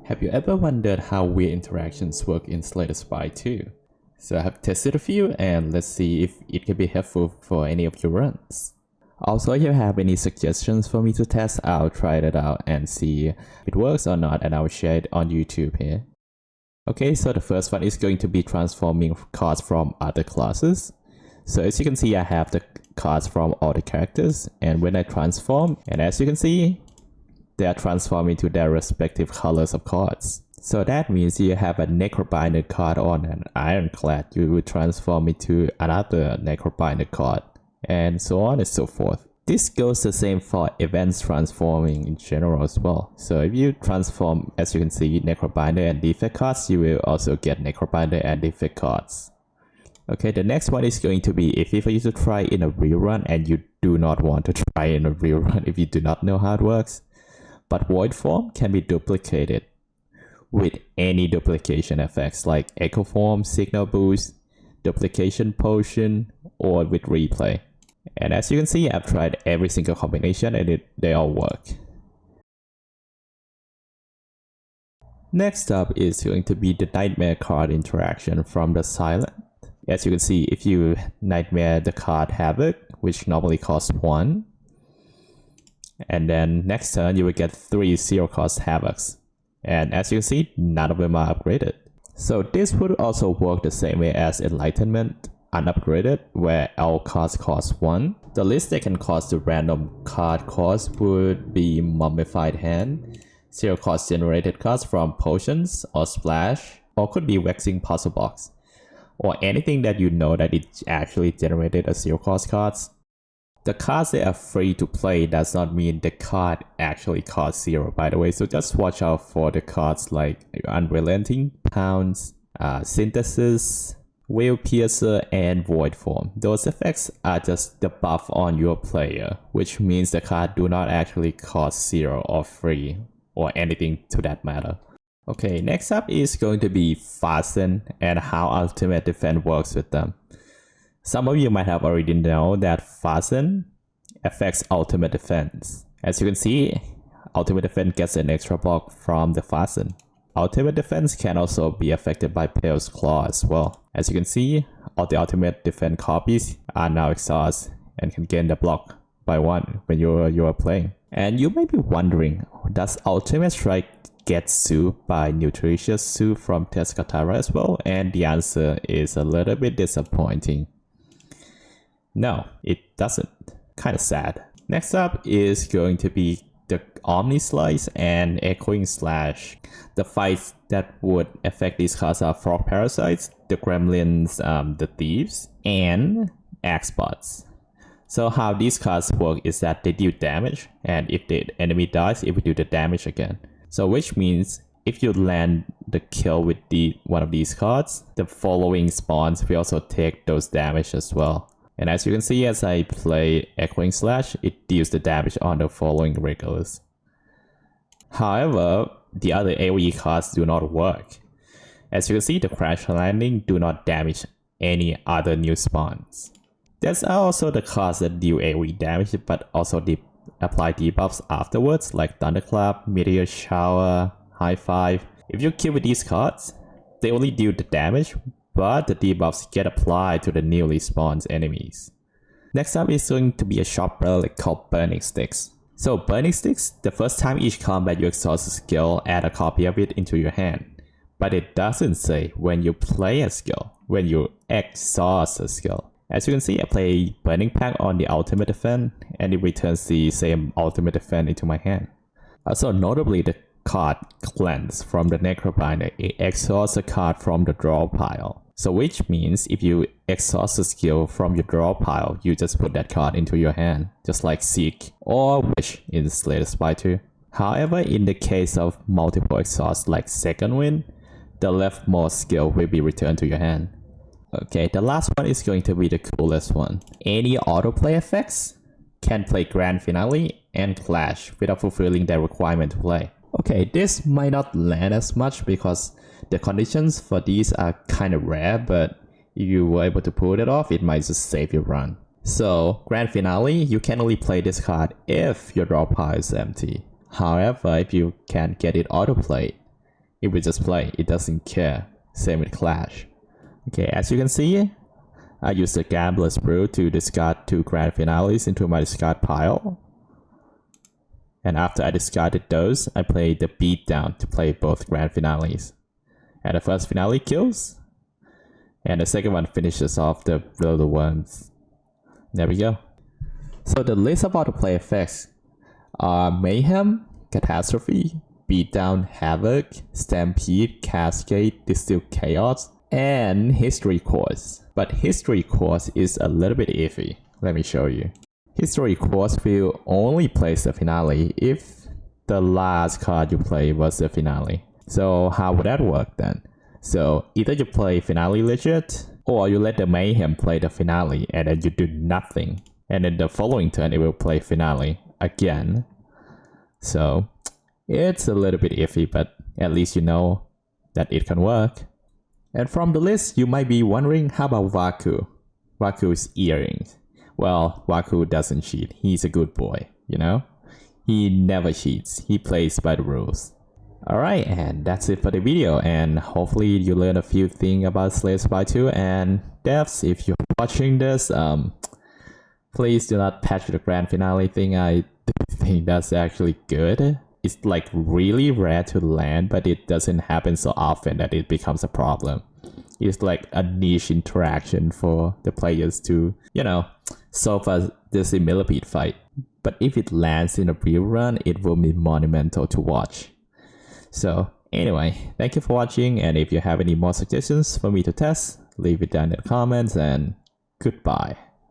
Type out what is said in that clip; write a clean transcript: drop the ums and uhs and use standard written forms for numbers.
Have you ever wondered how weird interactions work in Slay the Spire 2? So I have tested a few and let's see if it can be helpful for any of your runs. Also, if you have any suggestions for me to test, I'll try it out and see if it works or not, and I'll share it on YouTube here. Okay, so the first one is going to be transforming cards from other classes. So as you can see, I have the cards from all the characters, and when I transform, and as you can see, they are transformed into their respective colors of cards. So that means you have a Necrobinder card on an Ironclad, you will transform into another Necrobinder card, and so on and so forth. This goes the same for events transforming in general as well. So if you transform, as you can see, Necrobinder and Defect cards, you will also get Necrobinder and Defect cards. Okay, the next one is going to be if for you to try in a real run and you do not want to try in a real run if you do not know how it works. But Void Form can be duplicated with any duplication effects like Echo Form, Signal Boost, Duplication Potion, or with Replay. And as you can see, I've tried every single combination and they all work. Next up is going to be the Nightmare card interaction from the Silent. As you can see, if you Nightmare the card Havoc, which normally costs 1, and then next turn you will get 3 0-cost Havocs. And as you can see, none of them are upgraded. So this would also work the same way as Enlightenment unupgraded, where all cards cost 1. The least they can cost the random card cost would be Mummified Hand, 0-cost generated cards from Potions or Splash, or could be Vexing Puzzle Box, or anything that you know that it actually generated a 0-cost cards. The cards that are free to play does not mean the card actually costs 0, by the way, so just watch out for the cards like Unrelenting, Pounce, Synthesis, Veil Piercer, and Void Form. Those effects are just the buff on your player, which means the card do not actually cost 0 or free, or anything to that matter. Okay, next up is going to be Fasten and how Ultimate Defense works with them. Some of you might have already known that Fasten affects Ultimate Defense. As you can see, Ultimate Defense gets an extra block from the Fasten. Ultimate Defense can also be affected by Pael's Claw as well. As you can see, all the Ultimate Defense copies are now exhausted and can gain the block by 1 when you are playing. And you may be wondering, does Ultimate Strike get Sue by Nutritious Sue from Teskatara as well? And the answer is a little bit disappointing. No, it doesn't. Kinda sad. Next up is going to be the Omnislice and Echoing Slash. The fights that would affect these cards are Frog Parasites, the Gremlins, the Thieves, and Axebots. So how these cards work is that they deal damage, and if the enemy dies, it will do the damage again. So which means if you land the kill with one of these cards, the following spawns will also take those damage as well. And as you can see, as I play Echoing Slash, it deals the damage on the following regulars. However, the other AoE cards do not work. As you can see, the Crash Landing do not damage any other new spawns. There's also the cards that deal AoE damage but also apply debuffs afterwards, like Thunderclap, Meteor Shower, High Five. If you kill with these cards, they only deal the damage, but the debuffs get applied to the newly spawned enemies. Next up is going to be a short relic called Burning Sticks. So Burning Sticks, the first time each combat you exhaust a skill, add a copy of it into your hand. But it doesn't say when you play a skill, when you exhaust a skill. As you can see, I play Burning Pack on the Ultimate Defense, and it returns the same Ultimate Defense into my hand. Also notably, the card Cleanse from the Necrobinder, it exhausts a card from the draw pile. So which means if you exhaust a skill from your draw pile, you just put that card into your hand, just like Seek or Wish in Slay the Spire 2. However, in the case of multiple exhausts like Second Wind, the leftmost skill will be returned to your hand. Okay, the last one is going to be the coolest one. Any autoplay effects can play Grand Finale and Clash without fulfilling their requirement to play. Okay, this might not land as much because the conditions for these are kind of rare, but if you were able to pull it off, it might just save your run. So, Grand Finale, you can only play this card if your draw pile is empty. However, if you can get it autoplayed, it will just play. It doesn't care. Same with Clash. Okay, as you can see, I used the Gambler's Brew to discard 2 Grand Finales into my discard pile. And after I discarded those, I played the Beatdown to play both Grand Finales. And the first finale kills. And the second one finishes off the Blow the Worms. There we go. So the list of all the play effects are Mayhem, Catastrophe, Beatdown, Havoc, Stampede, Cascade, Distill Chaos, and History Course. But History Course is a little bit iffy. Let me show you. History Course will only place the finale if the last card you play was the finale. So how would that work then? So either you play finale legit, or you let the Mayhem play the finale and then you do nothing. And then the following turn it will play finale again. So it's a little bit iffy, but at least you know that it can work. And from the list, you might be wondering, how about Vaku? Vaku's earrings. Well, Vaku doesn't cheat. He's a good boy, you know? He never cheats. He plays by the rules. Alright, and that's it for the video, and hopefully you learned a few things about Slay the Spire 2. And devs, if you're watching this, please do not patch the grand finale thing. I think that's actually good. It's like really rare to land, but it doesn't happen so often that it becomes a problem. It's like a niche interaction for the players to, you know, solve this millipede fight. But if it lands in a real run, it will be monumental to watch. So anyway, thank you for watching, and if you have any more suggestions for me to test, leave it down in the comments, and goodbye.